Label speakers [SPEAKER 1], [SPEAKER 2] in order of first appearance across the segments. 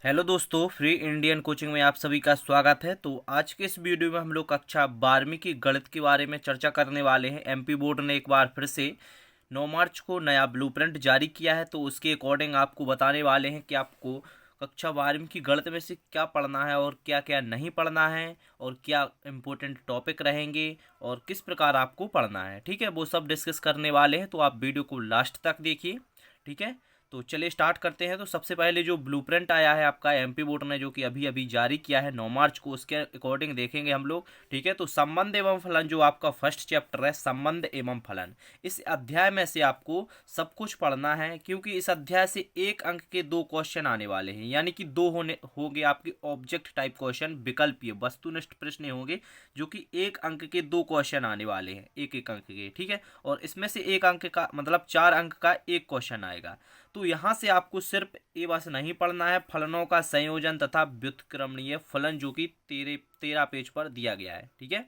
[SPEAKER 1] Hello दोस्तों, free Indian coaching में आप सभी का स्वागत है। तो आज के इस वीडियो में हम लोग कक्षा 12वीं की गणित के बारे में चर्चा करने वाले हैं। एमपी बोर्ड ने एक बार फिर से 9 मार्च को नया ब्लूप्रिंट जारी किया है, तो उसके अकॉर्डिंग आपको बताने वाले हैं कि आपको कक्षा 12वीं की गणित में से क्या पढ़ना है और क्या क्या नहीं पढ़ना है और क्या इम्पोर्टेंट टॉपिक रहेंगे और किस प्रकार आपको पढ़ना है। ठीक है, वो सब डिस्कस करने वाले हैं, तो आप वीडियो को लास्ट तक देखिए। ठीक है, तो चलिए स्टार्ट करते हैं। तो सबसे पहले जो ब्लूप्रिंट आया है आपका एमपी बोर्ड ने, जो कि अभी अभी जारी किया है 9 मार्च को, उसके अकॉर्डिंग देखेंगे हम लोग। ठीक है, तो संबंध एवं फलन जो आपका फर्स्ट चैप्टर है, संबंध एवं फलन, इस अध्याय में से आपको सब कुछ पढ़ना है, क्योंकि इस अध्याय से एक अंक के 2 क्वेश्चन आने वाले हैं, यानी कि 2 होंगे आपके ऑब्जेक्ट टाइप क्वेश्चन, विकल्पीय वस्तुनिष्ठ प्रश्न होंगे, जो कि 1 अंक के 2 क्वेश्चन आने वाले हैं, एक एक अंक के। ठीक है, और इसमें से 1 अंक का मतलब 4 अंक का 1 क्वेश्चन आएगा। तो यहाँ से आपको सिर्फ ये बस नहीं पढ़ना है, फलनों का संयोजन तथा व्युत्क्रमणीय फलन, जो कि 13 पेज पर दिया गया है। ठीक है,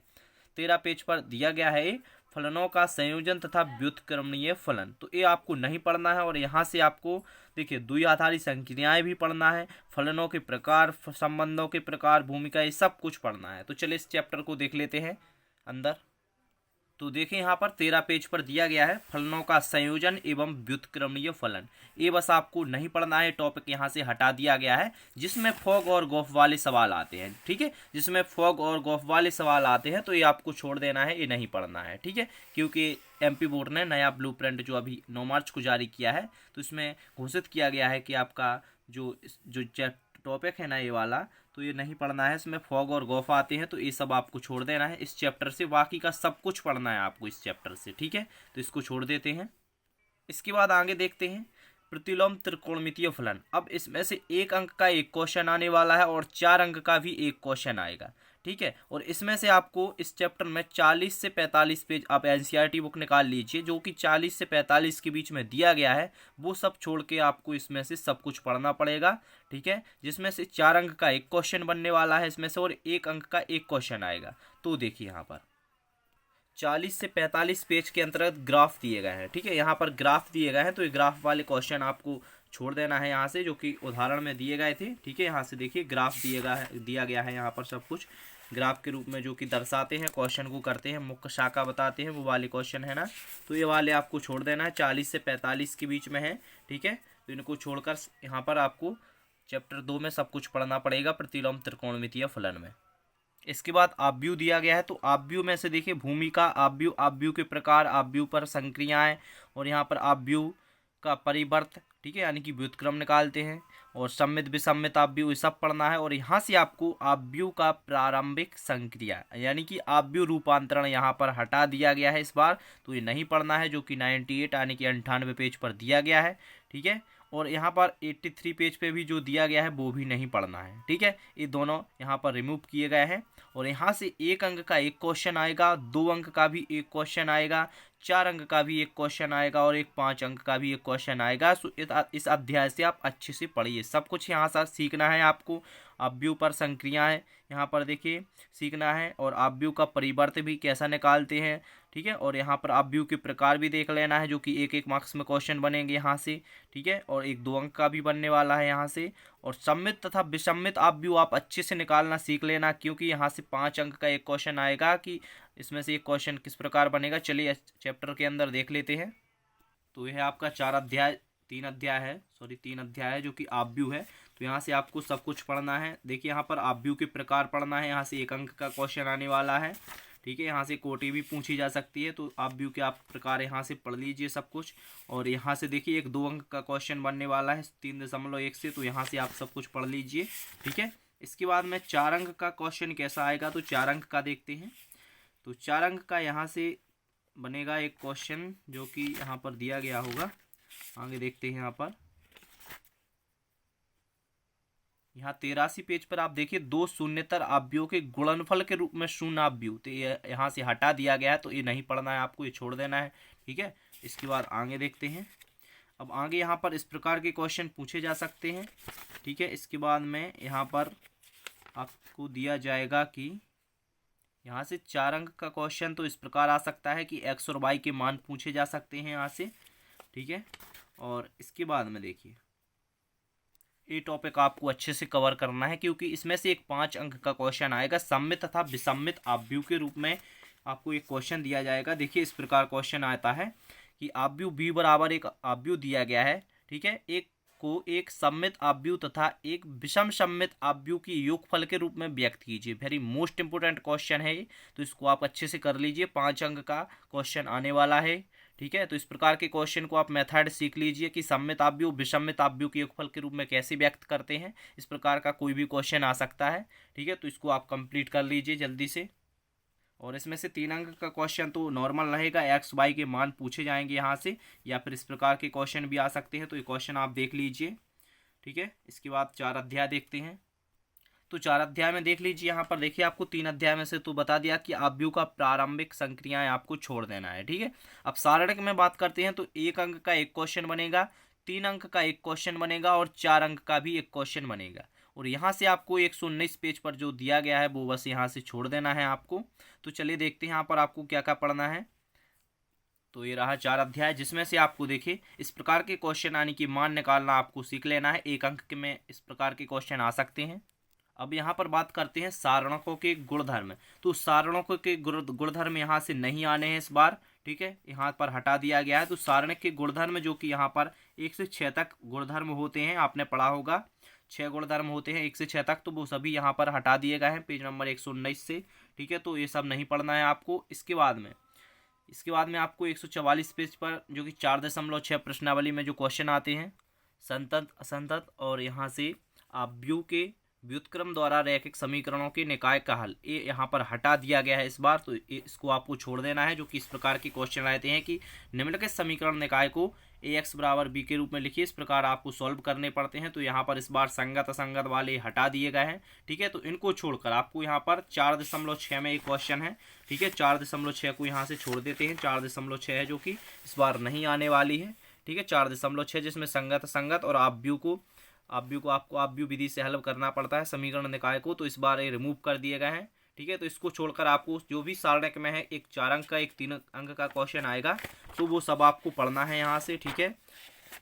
[SPEAKER 1] 13 पेज पर दिया गया है ये, फलनों का संयोजन तथा व्युत्क्रमणीय फलन। तो ये आपको नहीं पढ़ना है। और यहाँ से आपको देखिए द्विआधारी संक्रियाएं भी पढ़ना है, फलनों के प्रकार, संबंधों के प्रकार, भूमिका, ये सब कुछ पढ़ना है। तो चलिए इस चैप्टर को देख लेते हैं अंदर। तो देखिए यहाँ पर 13 पेज पर दिया गया है फलनों का संयोजन एवं व्युत्क्रमणीय फलन। ये बस आपको नहीं पढ़ना है, टॉपिक यहाँ से हटा दिया गया है, जिसमें फॉग और गॉफ वाले सवाल आते हैं। ठीक है, जिसमें फॉग और गॉफ वाले सवाल आते हैं, तो ये आपको छोड़ देना है, ये नहीं पढ़ना है। ठीक है, क्योंकि एमपी बोर्ड ने नया ब्लूप्रिंट जो अभी 9 मार्च को जारी किया है, तो इसमें घोषित किया गया है कि आपका जो जो टॉपिक है ना ये वाला, तो ये नहीं पढ़ना है। इसमें फॉग और गॉफ आते हैं, तो ये सब आपको छोड़ देना है इस चैप्टर से। बाकी का सब कुछ पढ़ना है आपको इस चैप्टर से। ठीक है, तो इसको छोड़ देते हैं। इसके बाद आगे देखते हैं प्रतिलोम त्रिकोणमितीय फलन। अब इसमें से 1 अंक का 1 क्वेश्चन आने वाला है और 4 अंक का भी 1 क्वेश्चन आएगा। ठीक है, और इसमें से आपको इस चैप्टर में 40 से 45 पेज आप एनसीईआरटी बुक निकाल लीजिए, जो कि 40 से 45 के बीच में दिया गया है, वो सब छोड़ के आपको इसमें से सब कुछ पढ़ना पड़ेगा। ठीक है, जिसमें से 4 अंक का 1 क्वेश्चन बनने वाला है इसमें से, और 1 अंक का 1 क्वेश्चन आएगा। तो देखिए यहाँ पर 40 से 45 पेज के अंतर्गत ग्राफ दिए गए हैं। ठीक है, यहाँ पर ग्राफ दिए गए हैं, तो ये ग्राफ वाले क्वेश्चन आपको छोड़ देना है यहाँ से, जो कि उदाहरण में दिए गए थे। ठीक है, यहाँ से देखिए ग्राफ दिया गया है यहाँ पर सब कुछ ग्राफ के रूप में, जो कि दर्शाते हैं, क्वेश्चन को करते हैं, मुख्य शाखा बताते हैं, वो वाले क्वेश्चन है ना। तो ये वाले आपको छोड़ देना है, 40 से 45 के बीच में है। ठीक है, तो इनको छोड़कर यहाँ पर आपको चैप्टर 2 में सब कुछ पढ़ना पड़ेगा, प्रतिलोम त्रिकोणमितीय फलन में। इसके बाद आव्यूह दिया गया है, तो आव्यूह में से देखिए भूमिका, आव्यूह, आव्यूह के प्रकार, आव्यूह पर संक्रियाएं, और यहाँ पर आव्यूह का परिवर्त। ठीक है, यानी कि व्युत्क्रम निकालते हैं, और सम्मित विसम्मित आव्यूह, ये सब पढ़ना है। और यहाँ से आपको आव्यूह का प्रारंभिक संक्रिया, यानी कि आव्यूह रूपांतरण यहाँ पर हटा दिया गया है इस बार, तो ये नहीं पढ़ना है, जो कि 98 यानी कि 98 पेज पर दिया गया है। ठीक है, और यहाँ पर 83 पेज पे भी जो दिया गया है वो भी नहीं पढ़ना है। ठीक है, ये दोनों यहाँ पर रिमूव किए गए हैं। और यहाँ से 1 अंक का 1 क्वेश्चन आएगा, 2 अंक का भी 1 क्वेश्चन आएगा, 4 अंक का भी 1 क्वेश्चन आएगा, और 5 अंक का भी 1 क्वेश्चन आएगा। सो इस अध्याय से आप अच्छे से पढ़िए, सब कुछ यहाँ से सीखना है आपको। आव्यूह पर संक्रियाएं यहाँ पर देखिए सीखना है, और आव्यूह का परिवर्त भी कैसा निकालते हैं। ठीक है, और यहाँ पर आव्यूह के प्रकार भी देख लेना है, जो कि 1-1 मार्क्स में क्वेश्चन बनेंगे यहाँ से। ठीक है, और 1-2 अंक का भी बनने वाला है यहाँ से। और सम्मित तथा विसम्मित आव्यूह आप अच्छे से निकालना सीख लेना, क्योंकि यहाँ से 5 अंक का 1 क्वेश्चन आएगा कि इसमें से एक क्वेश्चन किस प्रकार बनेगा। चलिए चैप्टर के अंदर देख लेते हैं। तो यह आपका 3 अध्याय है, जो कि आव्यूह है। तो यहाँ से आपको सब कुछ पढ़ना है। देखिए यहाँ पर आव्यूह के प्रकार पढ़ना है, यहाँ से 1 अंक का क्वेश्चन आने वाला है। ठीक है, यहाँ से कोटि भी पूछी जा सकती है, तो आव्यूह के आप प्रकार यहाँ से पढ़ लीजिए सब कुछ। और यहाँ से देखिए 1-2 अंक का क्वेश्चन बनने वाला है 3.1 से, तो यहाँ से आप सब कुछ पढ़ लीजिए। ठीक है, इसके बाद में 4 अंक का क्वेश्चन कैसा आएगा, तो 4 अंक का देखते हैं। तो 4 अंक का यहाँ से बनेगा एक क्वेश्चन, जो कि यहाँ पर दिया गया होगा। आगे देखते हैं यहाँ पर, यहाँ 83 पेज पर आप देखिए 2 शून्यतर आव्यूह के गुणनफल के रूप में शून्य आव्यूह, तो ये यहाँ से हटा दिया गया है, तो ये नहीं पढ़ना है आपको, ये छोड़ देना है। ठीक है, इसके बाद आगे देखते हैं। अब आगे यहाँ पर इस प्रकार के क्वेश्चन पूछे जा सकते हैं। ठीक है, इसके बाद में यहाँ पर आपको दिया जाएगा कि यहाँ से 4 अंक का क्वेश्चन तो इस प्रकार आ सकता है कि एक्स और वाई के मान पूछे जा सकते हैं यहाँ से। ठीक है, और इसके बाद में देखिए ये टॉपिक आपको अच्छे से कवर करना है, क्योंकि इसमें से एक 5 अंक का क्वेश्चन आएगा सममित तथा विसम्मित आव्यूह के रूप में। आपको एक क्वेश्चन दिया जाएगा। देखिए इस प्रकार क्वेश्चन आता है कि आव्यूह बी बराबर एक आव्यूह दिया गया है, ठीक है, एक सम्मित आव्यूह तथा एक विषम सम्मित आव्यूह की योगफल के रूप में व्यक्त कीजिए। वेरी मोस्ट इंपोर्टेंट क्वेश्चन है ये, तो इसको आप अच्छे से कर लीजिए। 5 अंक का क्वेश्चन आने वाला है, ठीक है। तो इस प्रकार के क्वेश्चन को आप मेथड सीख लीजिए कि सम्मित आव्यूह विषमित आव्यूह के योगफल के रूप में कैसे व्यक्त करते हैं। इस प्रकार का कोई भी क्वेश्चन आ सकता है, ठीक है। तो इसको आप कंप्लीट कर लीजिए जल्दी से। और इसमें से 3 अंक का क्वेश्चन तो नॉर्मल रहेगा, एक्स वाई के मान पूछे जाएंगे यहाँ से, या फिर इस प्रकार के क्वेश्चन भी आ सकते हैं। तो ये क्वेश्चन आप देख लीजिए, ठीक है। इसके बाद 4 अध्याय देखते हैं। तो 4 अध्याय में देख लीजिए, यहाँ पर देखिए आपको 3 अध्याय में से तो बता दिया कि आव्यूह का प्रारंभिक संक्रियाएं आपको छोड़ देना है, ठीक है। अब सारणिक में बात करते हैं तो 1 अंक का एक क्वेश्चन बनेगा, 3 अंक का एक क्वेश्चन बनेगा और 4 अंक का भी एक क्वेश्चन बनेगा। और यहाँ से आपको 119 पेज पर जो दिया गया है वो बस यहाँ से छोड़ देना है आपको। तो चलिए देखते हैं यहाँ पर आपको क्या क्या पढ़ना है। तो ये रहा 4 अध्याय, जिसमें से आपको देखिए इस प्रकार के क्वेश्चन आने की मान निकालना आपको सीख लेना है। 1 अंक के में इस प्रकार के क्वेश्चन आ सकते हैं। अब यहाँ पर बात करते हैं सारणकों के गुणधर्म। तो सारणकों के गुणधर्म यहाँ से नहीं आने हैं इस बार, ठीक है, यहाँ पर हटा दिया गया है। तो सारणक के गुणधर्म जो कि यहाँ पर 1 से 6 तक गुणधर्म होते हैं, आपने पढ़ा होगा 6 गुणधर्म होते हैं 1 से 6 तक, तो वो सभी यहाँ पर हटा दिए गए हैं पेज नंबर 119 से, ठीक है। तो ये सब नहीं पढ़ना है आपको। इसके बाद में आपको 144 पेज पर जो कि 4.6 प्रश्नावली में जो क्वेश्चन आते हैं संतत असंतत और यहाँ से आव्यूह के व्युत्क्रम द्वारा रैखिक समीकरणों के निकाय का हल, ये यहाँ पर हटा दिया गया है इस बार। तो इसको आपको छोड़ देना है। जो कि इस प्रकार के क्वेश्चन रहते हैं कि निम्नलिखित समीकरण निकाय को ax बराबर b के रूप में लिखिए, इस प्रकार आपको सॉल्व करने पड़ते हैं। तो यहाँ पर इस बार संगत असंगत वाले हटा दिए गए हैं, ठीक है। तो इनको छोड़कर आपको यहाँ पर 4.6 में एक क्वेश्चन है, ठीक है। 4.6 को यहाँ से छोड़ देते हैं। 4.6 है जो कि इस बार नहीं आने वाली है, ठीक है। 4.6 जिसमें संगत असंगत और आव्यूह को आपको आव्यूह विधि से हल करना पड़ता है समीकरण निकाय को, तो इस बार ये रिमूव कर दिए गए हैं, ठीक है। तो इसको छोड़कर आपको जो भी सारणिक में है एक 4 अंक का एक 3 अंक का क्वेश्चन आएगा, तो वो सब आपको पढ़ना है यहाँ से, ठीक है,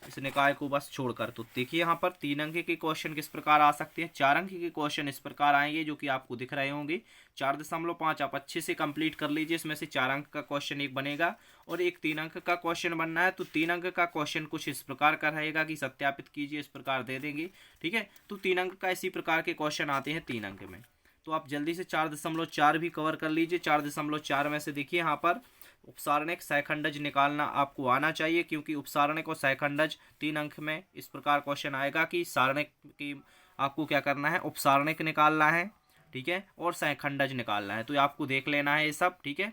[SPEAKER 1] इस निकाय को बस छोड़कर। तो देखिए यहाँ पर 3 अंक के क्वेश्चन किस प्रकार आ सकते हैं। 4 अंक के क्वेश्चन इस प्रकार आएंगे जो कि आपको दिख रहे होंगे। 4.5 आप अच्छे से कंप्लीट कर लीजिए। इसमें से 4 अंक का क्वेश्चन एक बनेगा और एक 3 अंक का क्वेश्चन बनना है। तो 3 अंक का क्वेश्चन कुछ इस प्रकार का रहेगा कि सत्यापित कीजिए, इस प्रकार दे देंगे, ठीक है। तो 3 अंक का इसी प्रकार के क्वेश्चन आते हैं 3 अंक में। तो आप जल्दी से 4.4 भी कवर कर लीजिए। 4.4 में से देखिए यहाँ पर उपसारणिक सहखंडज निकालना आपको आना चाहिए, क्योंकि उपसारणिक और सहखंडज 3 अंक में इस प्रकार क्वेश्चन आएगा कि सारणिक की आपको क्या करना है, उपसारणिक निकालना है, ठीक है, और सहखंडज निकालना है। तो आपको देख लेना है ये सब, ठीक है।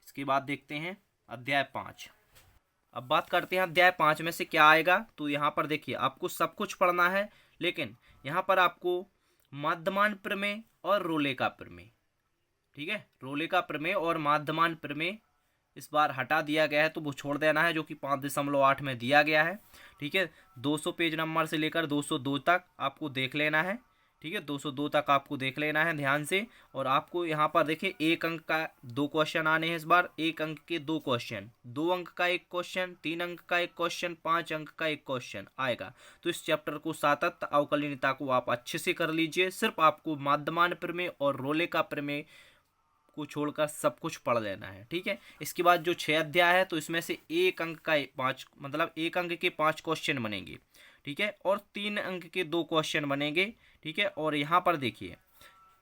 [SPEAKER 1] इसके बाद देखते हैं अध्याय 5। अब बात करते हैं अध्याय 5 में से क्या आएगा। तो यहाँ पर देखिए आपको सब कुछ पढ़ना है, लेकिन यहाँ पर आपको माध्यमान प्रमेय और रोले का प्रमेय, ठीक है, रोले का प्रमेय और माध्यमान प्रमेय इस बार हटा दिया गया है, तो वो छोड़ देना है, जो कि 5.8 में दिया गया है, ठीक है। 200 पेज नंबर से लेकर 202 तक आपको देख लेना है, ठीक है, 202 तक आपको देख लेना है ध्यान से। और आपको यहाँ पर देखिए 1 अंक का 2 क्वेश्चन आने हैं इस बार। 1 अंक के 2 क्वेश्चन, 2 अंक का एक क्वेश्चन, 3 अंक का एक क्वेश्चन, 5 अंक का एक क्वेश्चन आएगा। तो इस चैप्टर को सातत्य अवकलनीयता को आप अच्छे से कर लीजिए। सिर्फ आपको माध्यमान प्रमेय और रोले का प्रमेय को छोड़कर सब कुछ पढ़ लेना है, ठीक है। इसके बाद जो 6 अध्याय है, तो इसमें से 1 अंक का 5 मतलब 1 अंक के 5 क्वेश्चन बनेंगे, ठीक है, और 3 अंक के 2 क्वेश्चन बनेंगे, ठीक है। और यहाँ पर देखिए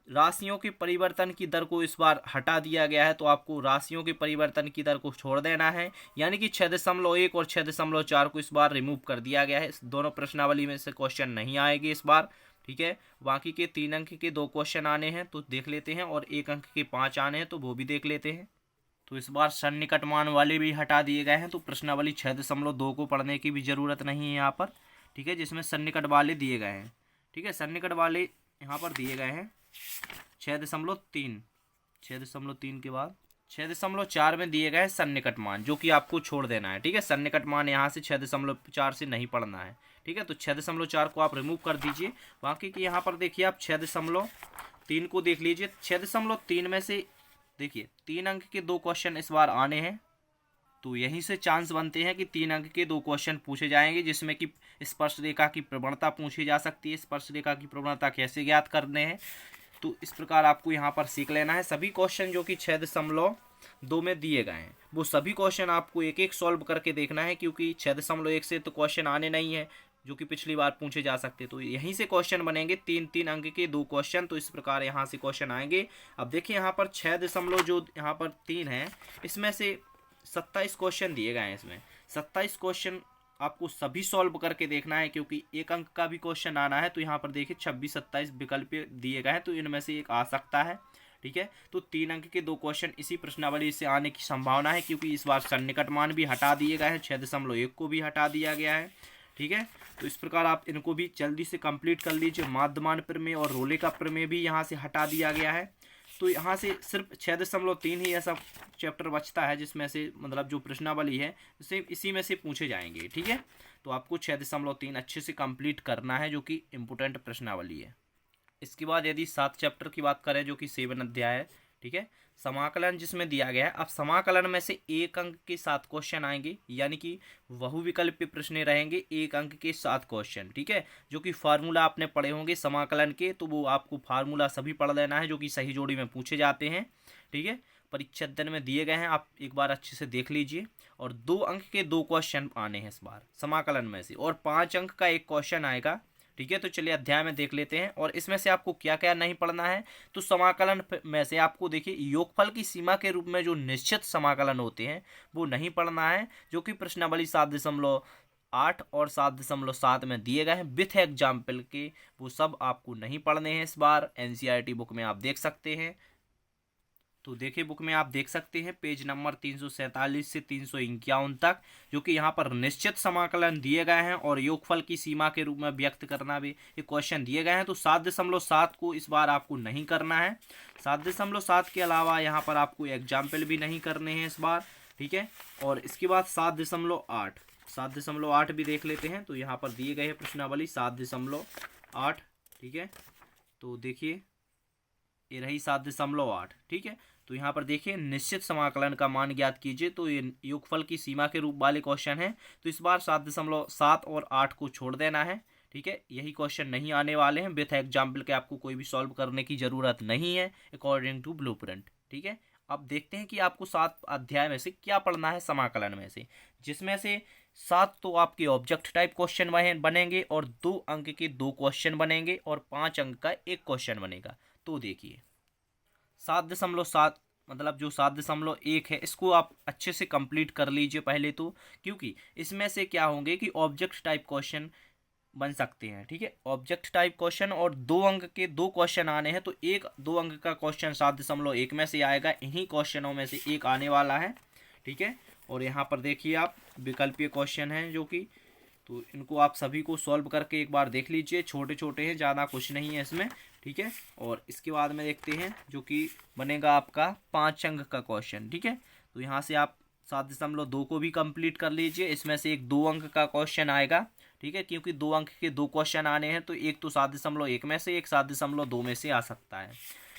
[SPEAKER 1] राशियों के परिवर्तन की दर को इस बार हटा दिया गया है, तो आपको राशियों के परिवर्तन की दर को छोड़ देना है, यानी कि 6.1 और 6.4 को इस बार रिमूव कर दिया गया है। इस दोनों प्रश्नावली में से क्वेश्चन नहीं आएंगे इस बार, ठीक है। बाकी के 3 अंक के 2 क्वेश्चन आने हैं तो देख लेते हैं, और 1 अंक के 5 आने हैं तो वो भी देख लेते हैं। तो इस बार सन्निकट मान वाले भी हटा दिए गए हैं, तो प्रश्नावली 6.2 को पढ़ने की भी ज़रूरत नहीं है यहाँ पर, ठीक है, जिसमें सन्निकट वाले दिए गए हैं, ठीक है। सन्निकट वाले यहाँ पर दिए गए हैं 6.3, 6.3 के बाद 6.4 में दिए गए हैं सन्निकट मान, जो कि आपको छोड़ देना है, ठीक है। सन्निकट मान यहाँ से 6.4 से नहीं पढ़ना है, ठीक है। तो 6.4 को आप रिमूव कर दीजिए। बाकी की यहाँ पर देखिए आप 6.3 को देख लीजिए। 6.3 में से देखिए 3 अंक के 2 क्वेश्चन इस बार आने हैं, तो यहीं से चांस बनते हैं कि 3 अंक के 2 क्वेश्चन पूछे जाएंगे, जिसमें कि स्पर्श रेखा की प्रवणता पूछी जा सकती है। स्पर्श रेखा की प्रवणता कैसे ज्ञात करने हैं, तो इस प्रकार आपको यहाँ पर सीख लेना है। सभी क्वेश्चन जो कि 6.2 में दिए गए हैं वो सभी क्वेश्चन आपको एक एक सॉल्व करके देखना है, क्योंकि 6.1 से तो क्वेश्चन आने नहीं है जो कि पिछली बार पूछे जा सकते। तो यहीं से क्वेश्चन बनेंगे 3-3 अंक के 2 क्वेश्चन। तो इस प्रकार यहाँ से क्वेश्चन आएंगे। अब देखिए यहाँ पर 6 जो यहाँ पर 3 है, इसमें से 27 क्वेश्चन दिए गए हैं। इसमें 27 क्वेश्चन आपको सभी सॉल्व करके देखना है, क्योंकि एक अंक का भी क्वेश्चन आना है। तो यहाँ पर देखिए 26-27 विकल्प दिए गए हैं, तो इनमें से एक आ सकता है। ठीक है, तो 3 अंक के 2 क्वेश्चन इसी प्रश्नावली से आने की संभावना है, क्योंकि इस बार सन्निकट मान भी हटा दिए गए हैं, 6.1 को भी हटा दिया गया है। ठीक है, तो इस प्रकार आप इनको भी जल्दी से कंप्लीट कर लीजिए। माध्यमान प्रमेय और रोले का प्रमेय भी यहाँ से हटा दिया गया है। तो यहाँ से सिर्फ 6.3 ही ऐसा चैप्टर बचता है जिसमें से मतलब जो प्रश्नावली है उसे इसी में से पूछे जाएंगे। ठीक है, तो आपको 6.3 अच्छे से कंप्लीट करना है, जो कि इम्पोर्टेंट प्रश्नावली है। इसके बाद यदि 7 चैप्टर की बात करें, जो कि 7 अध्याय है। ठीक है, समाकलन जिसमें दिया गया है। अब समाकलन में से 1 अंक के 7 क्वेश्चन आएंगे, यानी कि बहुविकल्पीय प्रश्न रहेंगे 1 अंक के 7 क्वेश्चन। ठीक है, जो कि फार्मूला आपने पढ़े होंगे समाकलन के, तो वो आपको फार्मूला सभी पढ़ लेना है, जो कि सही जोड़ी में पूछे जाते हैं। ठीक है, परीक्षा दिन में दिए गए हैं, आप एक बार अच्छे से देख लीजिए। और 2 अंक के 2 क्वेश्चन आने हैं इस बार समाकलन में से, और 5 अंक का 1 क्वेश्चन आएगा। ठीक है, तो चलिए अध्याय में देख लेते हैं। और इसमें से आपको क्या क्या नहीं पढ़ना है, तो समाकलन में से आपको देखिए योगफल की सीमा के रूप में जो निश्चित समाकलन होते हैं वो नहीं पढ़ना है, जो कि प्रश्नावली 7.8 और 7.7 में दिए गए हैं विथ एग्जाम्पल के, वो सब आपको नहीं पढ़ने हैं इस बार। एनसीईआरटी बुक में आप देख सकते हैं। तो देखिए बुक में आप देख सकते हैं पेज नंबर 347 से 351 तक, जो कि यहाँ पर निश्चित समाकलन दिए गए हैं और योगफल की सीमा के रूप में व्यक्त करना भी ये क्वेश्चन दिए गए हैं। तो 7.7 को इस बार आपको नहीं करना है। 7.7 के अलावा यहाँ पर आपको एग्जाम्पल भी नहीं करने हैं इस बार। ठीक है, और इसके बाद 7.8 भी देख लेते हैं। तो यहाँ पर दिए गए हैं प्रश्नावली 7.8। ठीक है, तो देखिए ये रही 7.8। ठीक है, तो यहाँ पर देखिए निश्चित समाकलन का मान ज्ञात कीजिए, तो ये योगफल की सीमा के रूप वाले क्वेश्चन है। तो इस बार 7.7 और 8 को छोड़ देना है। ठीक है, यही क्वेश्चन नहीं आने वाले हैं विथ एग्जाम्पल के, आपको कोई भी सॉल्व करने की जरूरत नहीं है अकॉर्डिंग टू ब्लूप्रिंट। ठीक है, अब देखते हैं कि आपको 7 अध्याय में से क्या पढ़ना है समाकलन में से, जिसमें से 7 तो आपके ऑब्जेक्ट टाइप क्वेश्चन बनेंगे और 2 अंक के 2 क्वेश्चन बनेंगे और 5 अंक का 1 क्वेश्चन बनेगा। तो देखिए 7.7 मतलब जो 7.1 है, इसको आप अच्छे से कंप्लीट कर लीजिए पहले तो, क्योंकि इसमें से क्या होंगे कि ऑब्जेक्ट टाइप क्वेश्चन बन सकते हैं। ठीक है, ऑब्जेक्ट टाइप क्वेश्चन और 2 अंक के 2 क्वेश्चन आने हैं, तो 2 अंक का क्वेश्चन 7.1 में से आएगा। इन्हीं क्वेश्चनों में से एक आने वाला है। ठीक है, और यहाँ पर देखिए आप विकल्पीय क्वेश्चन हैं जो कि, तो इनको आप सभी को सॉल्व करके एक बार देख लीजिए। छोटे छोटे हैं, ज़्यादा कुछ नहीं है इसमें। ठीक है, और इसके बाद में देखते हैं जो कि बनेगा आपका 5 अंक का क्वेश्चन। ठीक है, तो यहाँ से आप 7.2 को भी कंप्लीट कर लीजिए। इसमें से एक 2 अंक का क्वेश्चन आएगा। ठीक है, क्योंकि 2 अंक के 2 क्वेश्चन आने हैं, तो एक तो 7.1 में से, एक 7.2 में से आ सकता है।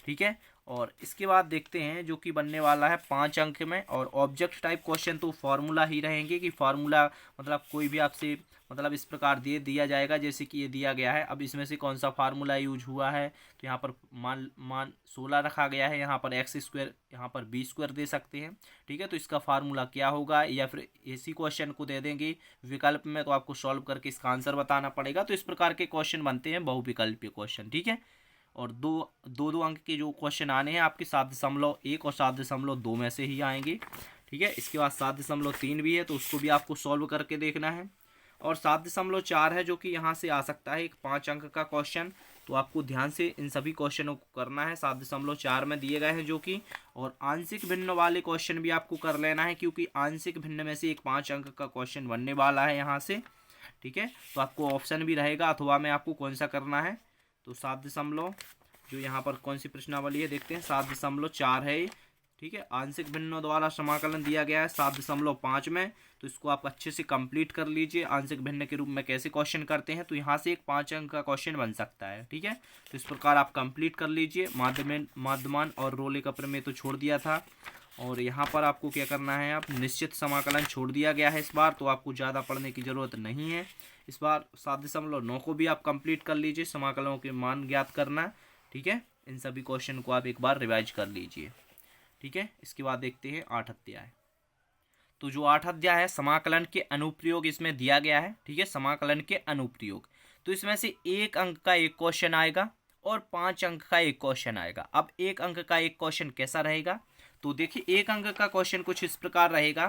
[SPEAKER 1] ठीक है, और इसके बाद देखते हैं जो कि बनने वाला है 5 अंक में। और ऑब्जेक्ट टाइप क्वेश्चन तो फार्मूला ही रहेंगे, कि फार्मूला मतलब कोई भी आपसे मतलब इस प्रकार दिया जाएगा, जैसे कि ये दिया गया है। अब इसमें से कौन सा फार्मूला यूज हुआ है, तो यहाँ पर मान 16 रखा गया है, यहाँ पर x², यहाँ पर b² दे सकते हैं। ठीक है, तो इसका फार्मूला क्या होगा, या फिर इसी क्वेश्चन को दे देंगे विकल्प में, तो आपको सॉल्व करके इसका आंसर बताना पड़ेगा। तो इस प्रकार के क्वेश्चन बनते हैं बहुविकल्पीय क्वेश्चन। ठीक है, और दो अंक के जो क्वेश्चन आने हैं आपके 7.1 और 7.2 में से ही आएंगे। ठीक है, इसके बाद 7.3 भी है, तो उसको भी आपको सॉल्व करके देखना है। और 7.4 है जो कि यहाँ से आ सकता है एक 5 अंक का क्वेश्चन, तो आपको ध्यान से इन सभी क्वेश्चनों को करना है। 7.4 में दिए गए हैं जो कि, और आंशिक भिन्न वाले क्वेश्चन भी आपको कर लेना है, क्योंकि आंशिक भिन्न में से एक 5 अंक का क्वेश्चन बनने वाला है यहाँ से। ठीक है, तो आपको ऑप्शन भी रहेगा अथवा में आपको कौन सा करना है। तो 7 जो यहाँ पर कौन सी प्रश्नावली है देखते हैं, 7.4 है। ठीक है, आंशिक भिन्नों द्वारा समाकलन दिया गया है 7.5 में, तो इसको आप अच्छे से कंप्लीट कर लीजिए। आंशिक भिन्न के रूप में कैसे क्वेश्चन करते हैं, तो यहाँ से एक 5 अंक का क्वेश्चन बन सकता है। ठीक है, तो इस प्रकार आप कंप्लीट कर लीजिए। माध्यमान और रोले का प्रमेय तो छोड़ दिया था, और यहाँ पर आपको क्या करना है, आप निश्चित समाकलन छोड़ दिया गया है इस बार, तो आपको ज़्यादा पढ़ने की ज़रूरत नहीं है। इस बार 7.9 को भी आप कंप्लीट कर लीजिए, समाकलों के मान ज्ञात करना, ठीक है। इन सभी क्वेश्चन को आप एक बार रिवाइज कर लीजिए, ठीक है। इसके बाद देखते हैं 8 अध्याय। तो जो 8 अध्याय है, समाकलन के अनुप्रयोग इसमें दिया गया है, ठीक है, समाकलन के अनुप्रयोग। तो इसमें से 1 अंक का एक क्वेश्चन आएगा और 5 अंक का एक क्वेश्चन आएगा। अब 1 अंक का एक क्वेश्चन कैसा रहेगा, तो देखिए 1 अंक का क्वेश्चन कुछ इस प्रकार रहेगा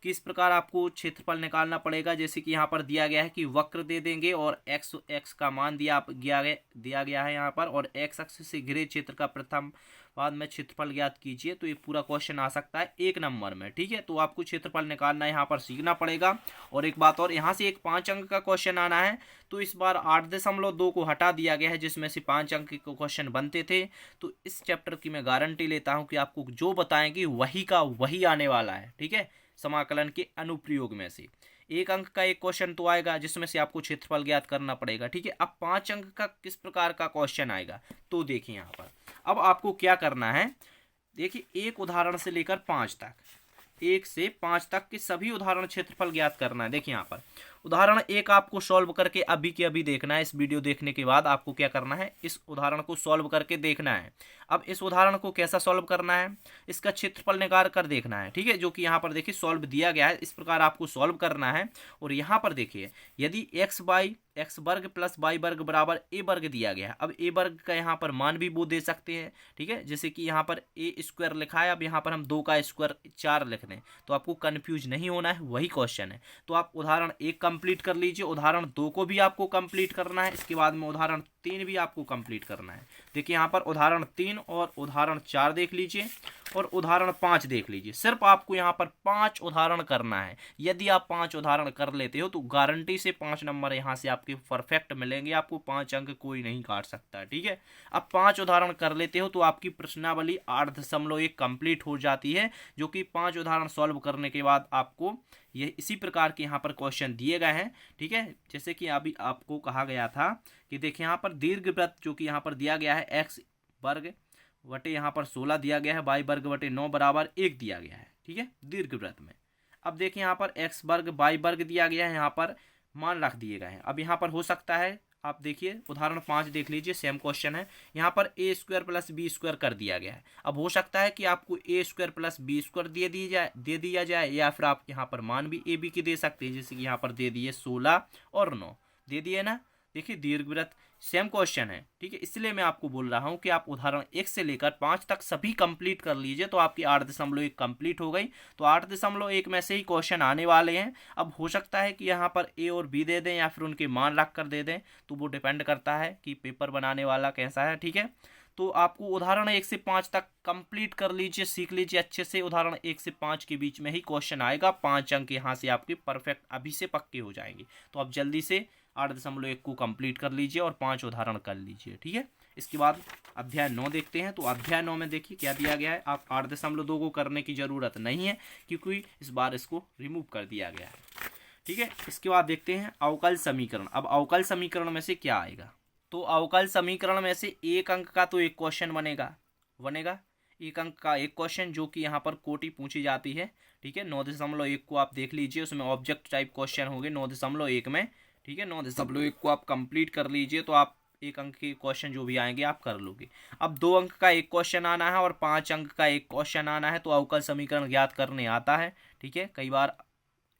[SPEAKER 1] कि इस प्रकार आपको क्षेत्रफल निकालना पड़ेगा। जैसे कि यहाँ पर दिया गया है कि वक्र दे देंगे और x का मान दिया गया है यहाँ पर, और x अक्ष से घिरे क्षेत्र का प्रथम बाद में क्षेत्रफल ज्ञात कीजिए। तो ये पूरा क्वेश्चन आ सकता है 1 नंबर में, ठीक है। तो आपको क्षेत्रफल निकालना यहाँ पर सीखना पड़ेगा। और एक बात और, यहाँ से एक 5 अंक का क्वेश्चन आना है, तो इस बार 8.2 को हटा दिया गया है, जिसमें से 5 अंक के क्वेश्चन बनते थे। तो इस चैप्टर की मैं गारंटी लेता हूँ कि आपको जो बताएंगे वही का वही आने वाला है, ठीक है। समाकलन के अनुप्रयोग में से 1 अंक का एक क्वेश्चन तो आएगा, जिसमें से आपको क्षेत्रफल ज्ञात करना पड़ेगा, ठीक है। अब 5 अंक का किस प्रकार का क्वेश्चन आएगा, तो देखिए यहाँ पर अब आपको क्या करना है। देखिए एक उदाहरण से लेकर 5 तक, 1 से 5 तक के सभी उदाहरण क्षेत्रफल ज्ञात करना है। देखिए यहाँ पर उदाहरण 1 आपको सॉल्व करके अभी के अभी देखना है। इस वीडियो देखने के बाद आपको क्या करना है, इस उदाहरण को सॉल्व करके देखना है। अब इस उदाहरण को कैसा सॉल्व करना है, इसका क्षेत्रफल निकाल कर देखना है, ठीक है। जो कि यहाँ पर देखिए सॉल्व दिया गया है, इस प्रकार आपको सॉल्व करना है। और यहाँ पर देखिए यदि x वर्ग प्लस y वर्ग बराबर a वर्ग दिया गया है, अब a वर्ग का यहाँ पर मान भी वो दे सकते हैं, ठीक है। जैसे कि यहाँ पर a स्क्वायर लिखा है, अब यहाँ पर हम 2 का स्क्वायर 4 लिख दें, तो आपको कन्फ्यूज नहीं होना है, वही क्वेश्चन है। तो आप उदाहरण 1 कंप्लीट कर लीजिए, उदाहरण 2 को भी आपको कंप्लीट करना है, इसके बाद में उदाहरण 3 भी आपको कंप्लीट करना है। देखिए यहाँ पर उदाहरण 3 और उदाहरण 4 देख लीजिए और उदाहरण 5 देख लीजिए। सिर्फ आपको यहाँ पर 5 उदाहरण करना है। यदि आप 5 उदाहरण कर लेते हो तो गारंटी से 5 नंबर यहाँ से आपके परफेक्ट मिलेंगे, आपको 5 अंक कोई नहीं काट सकता, ठीक है। अब 5 उदाहरण कर लेते हो तो आपकी प्रश्नावली 8.1 कंप्लीट हो जाती है, जो कि 5 उदाहरण सॉल्व करने के बाद आपको ये इसी प्रकार के यहाँ पर क्वेश्चन दिए गए हैं, ठीक है। जैसे कि अभी आपको कहा गया था कि देखिए यहाँ पर दीर्घवृत्त जो कि यहाँ पर दिया गया है, x वर्ग बटे यहाँ पर 16 दिया गया है, y वर्ग बटे 9 बराबर 1 दिया गया है, ठीक है, दीर्घवृत्त में। अब देखिए यहाँ पर x वर्ग y वर्ग दिया गया है, यहाँ पर मान रख दिए गए हैं। अब यहाँ पर हो सकता है, आप देखिए उदाहरण 5 देख लीजिए, सेम क्वेश्चन है। यहाँ पर a square plus B square कर दिया गया है। अब हो सकता है कि आपको a square plus B square दे दिया जाए, या फिर आप यहाँ पर मान भी a b के दे सकते हैं। जैसे कि यहाँ पर दे दिए 16 और 9 दे दिए ना। देखिए दीर्घवृत्त सेम क्वेश्चन है, ठीक है। इसलिए मैं आपको बोल रहा हूँ कि आप उदाहरण 1 से लेकर 5 तक सभी कंप्लीट कर लीजिए, तो आपकी 8.1 कंप्लीट हो गई। तो 8.1 में से ही क्वेश्चन आने वाले हैं। अब हो सकता है कि यहाँ पर ए और बी दे दें या फिर उनके मान रख कर दे दें, तो वो डिपेंड करता है कि पेपर बनाने वाला कैसा है, ठीक है। तो आपको उदाहरण 1 से 5 तक कंप्लीट कर लीजिए, सीख लीजिए अच्छे से। उदाहरण 1 से 5 के बीच में ही क्वेश्चन आएगा, 5 अंक यहाँ से आपके परफेक्ट अभी से पक्के हो जाएंगे। तो आप जल्दी से 8.1 को कंप्लीट कर लीजिए और 5 उदाहरण कर लीजिए, ठीक है। इसके बाद अध्याय 9 देखते हैं। तो अध्याय 9 में देखिए क्या दिया गया है। आप 8.2 को करने की ज़रूरत नहीं है, क्योंकि इस बार इसको रिमूव कर दिया गया है, ठीक है। इसके बाद देखते हैं अवकल समीकरण। अब अवकल समीकरण में से क्या आएगा, तो अवकल समीकरण में से 1 अंक का तो एक क्वेश्चन बनेगा 1 अंक का एक क्वेश्चन, जो कि यहाँ पर कोटि पूछी जाती है, ठीक है। 9.1 को आप देख लीजिए, उसमें ऑब्जेक्ट टाइप क्वेश्चन होंगे 9.1 में, ठीक है। 9.1 को आप कंप्लीट कर लीजिए, तो आप 1 अंक के क्वेश्चन जो भी आएंगे आप कर लोगे। अब 2 अंक का एक क्वेश्चन आना है और 5 अंक का एक क्वेश्चन आना है, तो अवकल समीकरण ज्ञात करने आता है, ठीक है। कई बार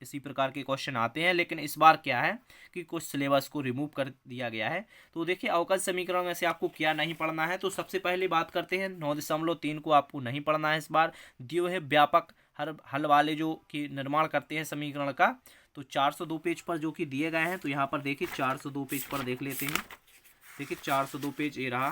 [SPEAKER 1] इसी प्रकार के क्वेश्चन आते हैं, लेकिन इस बार क्या है कि कुछ सिलेबस को रिमूव कर दिया गया है। तो देखिए अवकल समीकरण में से आपको क्या नहीं पढ़ना है। तो सबसे पहले बात करते हैं 9.3 को आपको नहीं पढ़ना है इस बार। दियो है व्यापक हल वाले जो कि निर्माण करते हैं समीकरण का, तो 402 पेज पर जो कि दिए गए हैं। तो यहाँ पर देखिए 402 पेज पर देख लेते हैं। देखिए 402 पेज ये रहा।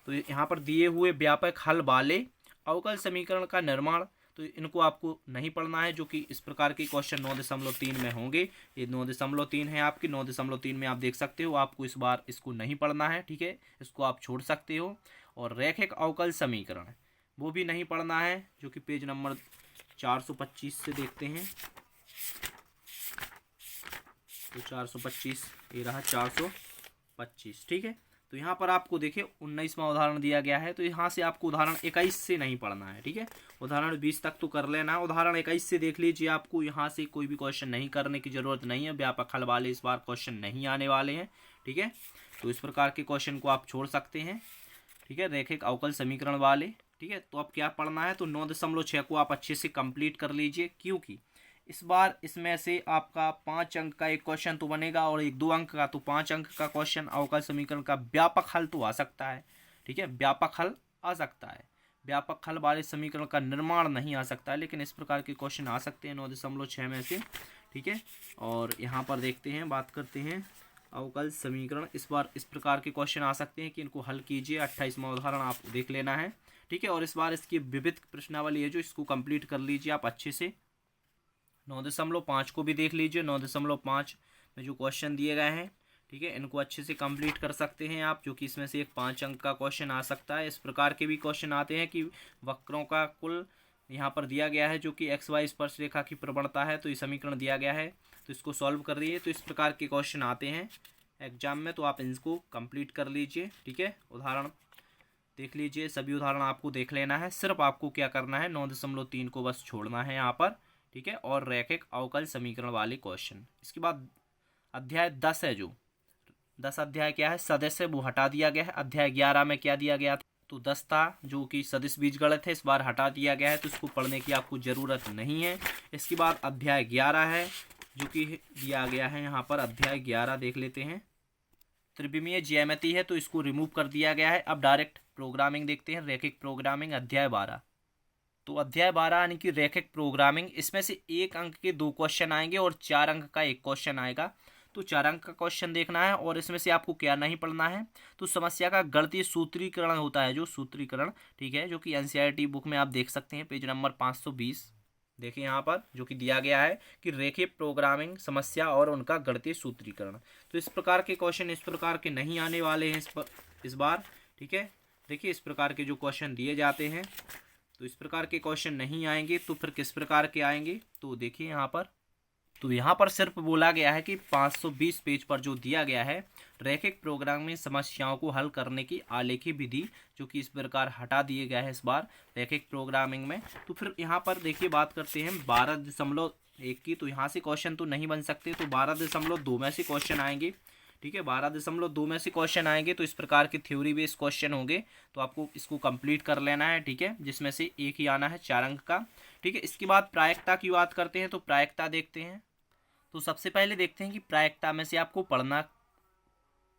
[SPEAKER 1] तो यहाँ पर दिए हुए व्यापक हल वाले अवकल समीकरण का निर्माण, तो इनको आपको नहीं पढ़ना है, जो कि इस प्रकार के क्वेश्चन 9.3 में होंगे। ये 9.3 है आपकी, 9.3 में आप देख सकते हो। आपको इस बार इसको नहीं पढ़ना है, ठीक है, इसको आप छोड़ सकते हो। और रैखिक अवकल समीकरण वो भी नहीं पढ़ना है, जो कि पेज नंबर 425 से देखते हैं। तो 425 ये रहा 425, ठीक है। तो यहाँ पर आपको देखिए 19वां उदाहरण दिया गया है, तो यहाँ से आपको उदाहरण 21 से नहीं पढ़ना है, ठीक है। उदाहरण 20 तक तो कर लेना है, उदाहरण 21 से देख लीजिए। आपको यहाँ से कोई भी क्वेश्चन नहीं करने की जरूरत नहीं है, व्यापक हल वाले इस बार क्वेश्चन नहीं आने वाले हैं, ठीक है। तो इस प्रकार के क्वेश्चन को आप छोड़ सकते हैं, ठीक है, रैखिक अवकल समीकरण वाले, ठीक है। तो अब क्या पढ़ना है, तो 9.6 को आप अच्छे से कंप्लीट कर लीजिए, क्योंकि इस बार इसमें से आपका 5 अंक का एक क्वेश्चन तो बनेगा और एक 2 अंक का, तो 5 अंक का क्वेश्चन अवकल समीकरण का व्यापक हल तो आ सकता है, ठीक है, व्यापक हल आ सकता है। व्यापक हल वाले समीकरण का निर्माण नहीं आ सकता है, लेकिन इस प्रकार के क्वेश्चन आ सकते हैं 9.6 में से, ठीक है। और यहाँ पर देखते हैं, बात करते हैं अवकल समीकरण। इस बार इस प्रकार के क्वेश्चन आ सकते हैं कि इनको हल कीजिए। 28वां उदाहरण आप देख लेना है, ठीक है। और इस बार इसकी विविध प्रश्नावली है जो, इसको कंप्लीट कर लीजिए आप अच्छे से। 9.5 को भी देख लीजिए। 9.5 में जो क्वेश्चन दिए गए हैं, ठीक है, इनको अच्छे से कंप्लीट कर सकते हैं आप, जो कि इसमें से एक 5 अंक का क्वेश्चन आ सकता है। इस प्रकार के भी क्वेश्चन आते हैं कि वक्रों का कुल यहाँ पर दिया गया है, जो कि XY स्पर्श रेखा की प्रवणता है, तो ये समीकरण दिया गया है, तो इसको सॉल्व कर रही है। तो इस प्रकार के क्वेश्चन आते हैं एग्जाम में, तो आप इनको कंप्लीट कर लीजिए, ठीक है। उदाहरण देख लीजिए, सभी उदाहरण आपको देख लेना है। सिर्फ आपको क्या करना है, 9.3 को बस छोड़ना है यहाँ पर, ठीक है, और रैखिक अवकल समीकरण वाले क्वेश्चन। इसके बाद अध्याय 10 है, जो 10 अध्याय क्या है, सदिश है, वो हटा दिया गया है। अध्याय 11 में क्या दिया गया था, तो 10 था, जो कि सदिश बीजगणित है, इस बार हटा दिया गया है, तो इसको पढ़ने की आपको ज़रूरत नहीं है। इसके बाद अध्याय 11 है, जो कि दिया गया है यहाँ पर। अध्याय 11 देख लेते हैं, त्रिविमीय ज्यामिति है, तो इसको रिमूव कर दिया गया है। अब डायरेक्ट प्रोग्रामिंग देखते हैं, रैखिक प्रोग्रामिंग अध्याय 12। तो अध्याय 12 यानी कि रैखिक प्रोग्रामिंग, इसमें से 1 अंक के 2 क्वेश्चन आएंगे और 4 अंक का 1 क्वेश्चन आएगा। तो 4 अंक का क्वेश्चन देखना है, और इसमें से आपको क्या नहीं पढ़ना है, तो समस्या का गणितीय सूत्रीकरण होता है, जो सूत्रीकरण, ठीक है, जो कि NCERT बुक में आप देख सकते हैं, पेज नंबर 520। देखिए यहाँ पर जो कि दिया गया है कि रैखिक प्रोग्रामिंग समस्या और उनका गणितीय सूत्रीकरण। तो इस प्रकार के क्वेश्चन इस प्रकार के नहीं आने वाले हैं इस बार, ठीक है। देखिए इस प्रकार के जो क्वेश्चन दिए जाते हैं, तो इस प्रकार के क्वेश्चन नहीं आएंगे, तो फिर किस प्रकार के आएंगे, तो देखिए यहाँ पर, तो यहाँ पर सिर्फ बोला गया है कि 520 पेज पर जो दिया गया है, रैखिक प्रोग्रामिंग समस्याओं को हल करने की आलेखी विधि, जो कि इस प्रकार हटा दिए गया है इस बार रैखिक प्रोग्रामिंग में। तो फिर यहाँ पर देखिए, बात करते हैं 12.1 की, तो यहाँ से क्वेश्चन तो नहीं बन सकते, तो 12.2 में से क्वेश्चन आएंगे, ठीक है, 12.2 में से क्वेश्चन आएंगे। तो इस प्रकार के थ्योरी बेस्ड क्वेश्चन होंगे, तो आपको इसको कंप्लीट कर लेना है, ठीक है, जिसमें से एक ही आना है 4 अंक का, ठीक है। इसके बाद प्रायिकता की बात करते हैं, तो प्रायिकता देखते हैं। तो सबसे पहले देखते हैं कि प्रायिकता में से आपको पढ़ना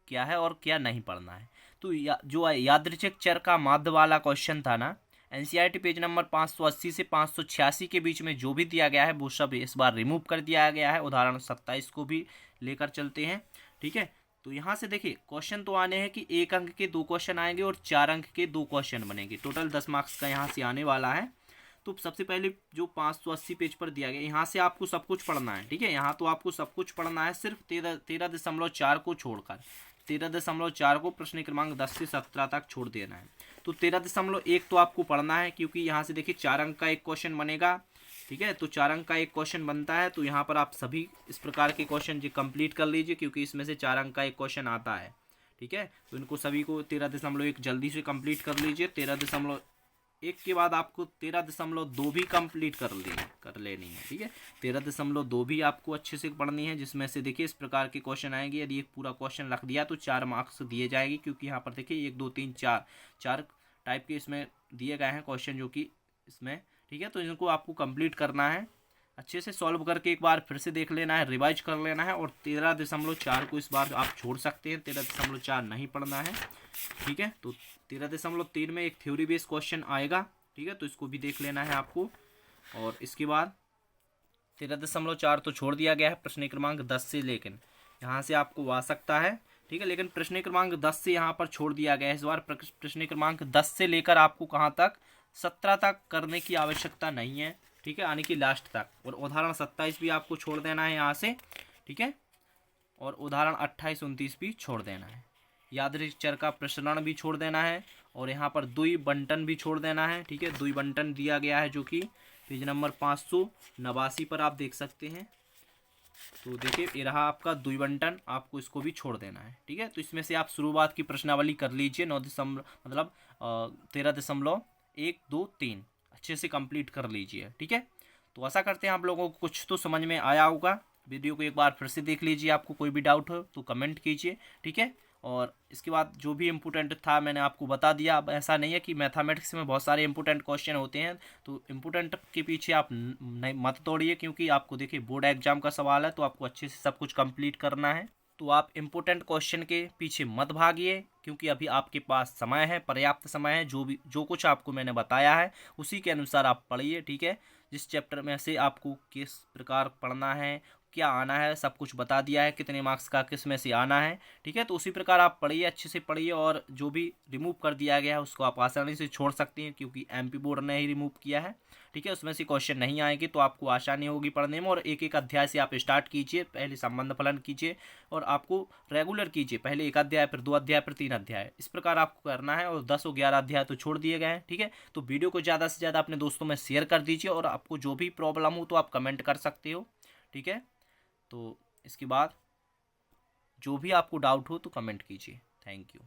[SPEAKER 1] क्या है और क्या नहीं पढ़ना है। तो जो यादृच्छिक चर का माध्य वाला क्वेश्चन था ना, NCERT पेज नंबर 580 से 586 के बीच में जो भी दिया गया है, वो सब इस बार रिमूव कर दिया गया है। उदाहरण 27 को भी लेकर चलते हैं, ठीक है। तो यहाँ से देखिए क्वेश्चन तो आने हैं कि 1 अंक के 2 क्वेश्चन आएंगे और 4 अंक के 2 क्वेश्चन बनेंगे, टोटल 10 मार्क्स का यहाँ से आने वाला है। तो सबसे पहले जो 580 पेज पर दिया गया, यहाँ से आपको सब कुछ पढ़ना है, ठीक है। यहाँ तो आपको सब कुछ पढ़ना है, सिर्फ 13.4 को छोड़कर, 13.4 को प्रश्न क्रमांक 10 से 17 तक छोड़ देना है। तो 13.1 तो आपको पढ़ना है, क्योंकि यहाँ से देखिए 4 अंक का एक क्वेश्चन बनेगा, ठीक है। तो 4 अंक का एक क्वेश्चन बनता है, तो यहाँ पर आप सभी इस प्रकार के क्वेश्चन जी कंप्लीट कर लीजिए, क्योंकि इसमें से 4 अंक का एक क्वेश्चन आता है, ठीक है। तो इनको सभी को 13.1 जल्दी से कंप्लीट कर लीजिए। 13.1 के बाद आपको 13.2 भी कंप्लीट कर लेनी है, ठीक है। 13.2 भी आपको अच्छे से पढ़नी है, जिसमें से देखिए इस प्रकार के क्वेश्चन आएंगे। यदि एक पूरा क्वेश्चन रख दिया तो 4 मार्क्स दिए जाएंगे, क्योंकि यहाँ पर देखिए 1 2 3 4 टाइप के इसमें दिए गए हैं क्वेश्चन, जो कि इसमें, ठीक है। तो इनको आपको कंप्लीट करना है, अच्छे से सॉल्व करके एक बार फिर से देख लेना है, रिवाइज कर लेना है। और 13.4 को इस बार आप छोड़ सकते हैं, 13.4 नहीं पढ़ना है, ठीक है। तो 13.3 में एक थ्योरी बेस्ड क्वेश्चन आएगा, ठीक है, तो इसको भी देख लेना है आपको। और इसके बाद 13.4 तो छोड़ दिया गया है प्रश्न क्रमांक 10 से, लेकिन यहाँ से आपको आ सकता है, ठीक है। लेकिन प्रश्न क्रमांक 10 से यहाँ पर छोड़ दिया गया है इस बार। प्रश्न क्रमांक 10 से लेकर आपको कहाँ तक, 17 तक करने की आवश्यकता नहीं है, ठीक है, यानी कि लास्ट तक। और उदाहरण 27 भी आपको छोड़ देना है यहाँ से, ठीक है। और उदाहरण 28 29 भी छोड़ देना है। यादृच्छिक चर का प्रसरण भी छोड़ देना है, और यहाँ पर द्विबंटन भी छोड़ देना है, ठीक है। द्विबंटन दिया गया है, जो कि पेज नंबर 589 पर आप देख सकते हैं, तो देखिए ये रहा आपका द्विबंटन, आपको इसको भी छोड़ देना है। ठीक है, तो इसमें से आप शुरुआत की प्रश्नावली कर लीजिए। 9 मतलब 13.123 अच्छे से कंप्लीट कर लीजिए। ठीक है, तो आशा करते हैं आप लोगों को कुछ तो समझ में आया होगा। वीडियो को एक बार फिर से देख लीजिए, आपको कोई भी डाउट हो तो कमेंट कीजिए। ठीक है, और इसके बाद जो भी इम्पोर्टेंट था मैंने आपको बता दिया। अब ऐसा नहीं है कि मैथमेटिक्स में बहुत सारे इंपॉर्टेंट क्वेश्चन होते हैं, तो इम्पोर्टेंट के पीछे आप नहीं मत दौड़िए, क्योंकि आपको देखिए बोर्ड एग्जाम का सवाल है तो आपको अच्छे से सब कुछ कंप्लीट करना है। तो आप इम्पोर्टेंट क्वेश्चन के पीछे मत भागिए, क्योंकि अभी आपके पास समय है, पर्याप्त समय है। जो कुछ आपको मैंने बताया है उसी के अनुसार आप पढ़िए। ठीक है, जिस चैप्टर में से आपको किस प्रकार पढ़ना है, क्या आना है, सब कुछ बता दिया है, कितने मार्क्स का किस में से आना है। ठीक है, तो उसी प्रकार आप पढ़िए, अच्छे से पढ़िए, और जो भी रिमूव कर दिया गया है उसको आप आसानी से छोड़ सकते हैं, क्योंकि एमपी बोर्ड ने ही रिमूव किया है। ठीक है, उसमें से क्वेश्चन नहीं आएंगे तो आपको आसानी होगी पढ़ने में। और एक एक अध्याय से आप स्टार्ट कीजिए, पहले संबंध फलन कीजिए और आपको रेगुलर कीजिए, पहले एक अध्याय, फिर 2 अध्याय, फिर 3 अध्याय, इस प्रकार आपको करना है। और 10 और 11 अध्याय तो छोड़ दिए गए हैं। ठीक है, तो वीडियो को ज़्यादा से ज़्यादा अपने दोस्तों में शेयर कर दीजिए, और आपको जो भी प्रॉब्लम हो तो आप कमेंट कर सकते हो। ठीक है, तो इसके बाद जो भी आपको डाउट हो तो कमेंट कीजिए। Thank you.